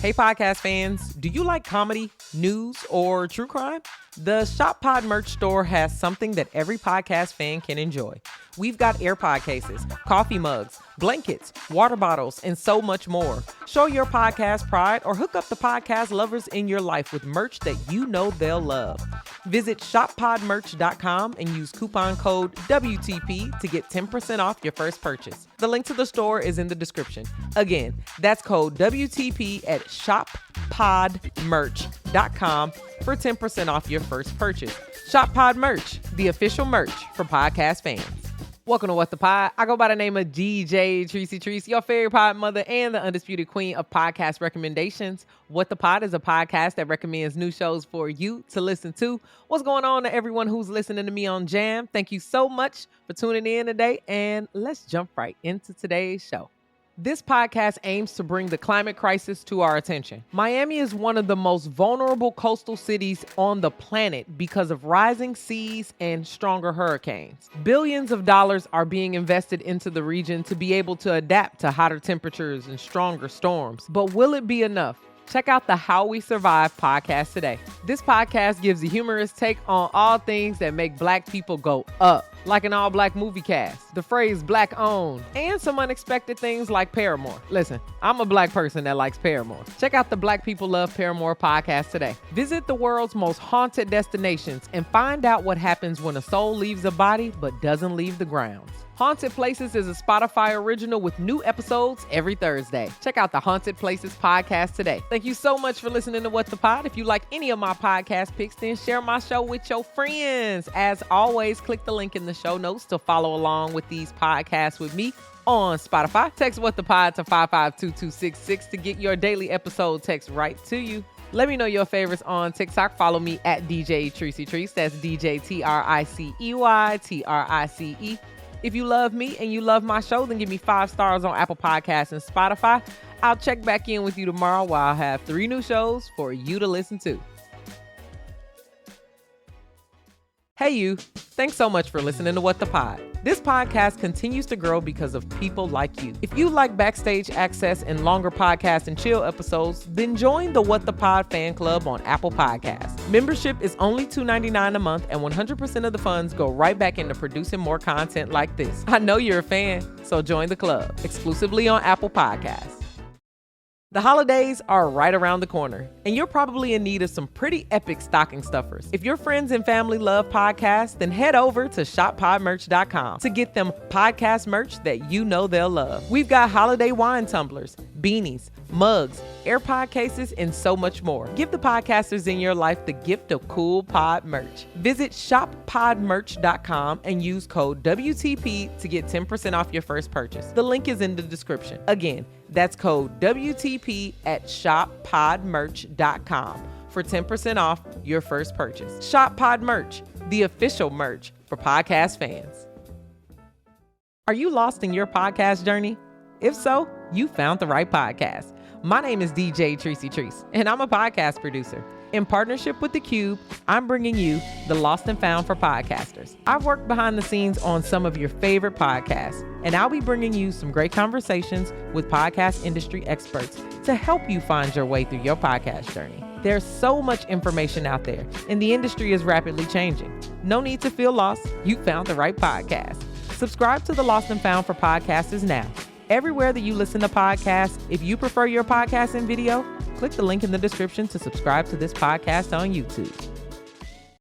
Hey podcast fans, do you like comedy, news, or true crime? The Shop Pod merch store has something that every podcast fan can enjoy. We've got AirPod cases, coffee mugs, blankets, water bottles, and so much more. Show your podcast pride or hook up the podcast lovers in your life with merch that you know they'll love. Visit shoppodmerch.com and use coupon code WTP to get 10% off your first purchase. The link to the store is in the description. Again, that's code WTP at shoppodmerch.com for 10% off your first purchase. Shop Pod Merch, the official merch for podcast fans. Welcome to What the Pod. I go by the name of DJ Tracy, your fairy pod mother and the undisputed queen of podcast recommendations. What the Pod is a podcast that recommends new shows for you to listen to. What's going on to everyone who's listening to me on Jam? Thank you so much for tuning in today, and let's jump right into today's show. This podcast aims to bring the climate crisis to our attention. Miami is one of the most vulnerable coastal cities on the planet because of rising seas and stronger hurricanes. Billions of dollars are being invested into the region to be able to adapt to hotter temperatures and stronger storms. But will it be enough? Check out the How We Survive podcast today. This podcast gives a humorous take on all things that make Black people go up, like an all-Black movie cast, the phrase Black owned, and some unexpected things like Paramore. Listen, I'm a Black person that likes Paramore. Check out the Black People Love Paramore podcast today. Visit the world's most haunted destinations and find out what happens when a soul leaves a body but doesn't leave the grounds. Haunted Places is a Spotify original with new episodes every Thursday. Check out the Haunted Places podcast today. Thank you so much for listening to What the Pod. If you like any of my podcast picks, then share my show with your friends. As always, click the link in the show notes to follow along with these podcasts with me on Spotify. Text What the Pod to 552266 to get your daily episode text right to you. Let me know your favorites on TikTok. Follow me at DJ Tracy. That's DJ TRICEY. If you love me and you love my show, then give me 5 stars on Apple Podcasts and Spotify. I'll check back in with you tomorrow where I'll have 3 new shows for you to listen to. Hey you, thanks so much for listening to What the Pod. This podcast continues to grow because of people like you. If you like backstage access and longer podcast and chill episodes, then join the What the Pod fan club on Apple Podcasts. Membership is only $2.99 a month and 100% of the funds go right back into producing more content like this. I know you're a fan, so join the club exclusively on Apple Podcasts. The holidays are right around the corner, and you're probably in need of some pretty epic stocking stuffers. If your friends and family love podcasts, then head over to shoppodmerch.com to get them podcast merch that you know they'll love. We've got holiday wine tumblers, beanies, mugs, AirPod cases, and so much more. Give the podcasters in your life the gift of cool pod merch. Visit shoppodmerch.com and use code WTP to get 10% off your first purchase. The link is in the description. Again, that's code WTP at shoppodmerch.com for 10% off your first purchase. Shop Pod Merch, the official merch for podcast fans. Are you lost in your podcast journey? If so, you found the right podcast. My name is DJ Tracy, and I'm a podcast producer. In partnership with the Qube, I'm bringing you the Lost and Found for podcasters. I've worked behind the scenes on some of your favorite podcasts, and I'll be bringing you some great conversations with podcast industry experts to help you find your way through your podcast journey. There's so much information out there, and the industry is rapidly changing. No need to feel lost. You found the right podcast. Subscribe to the Lost and Found for podcasters now. Everywhere that you listen to podcasts, if you prefer your podcast in video, click the link in the description to subscribe to this podcast on YouTube.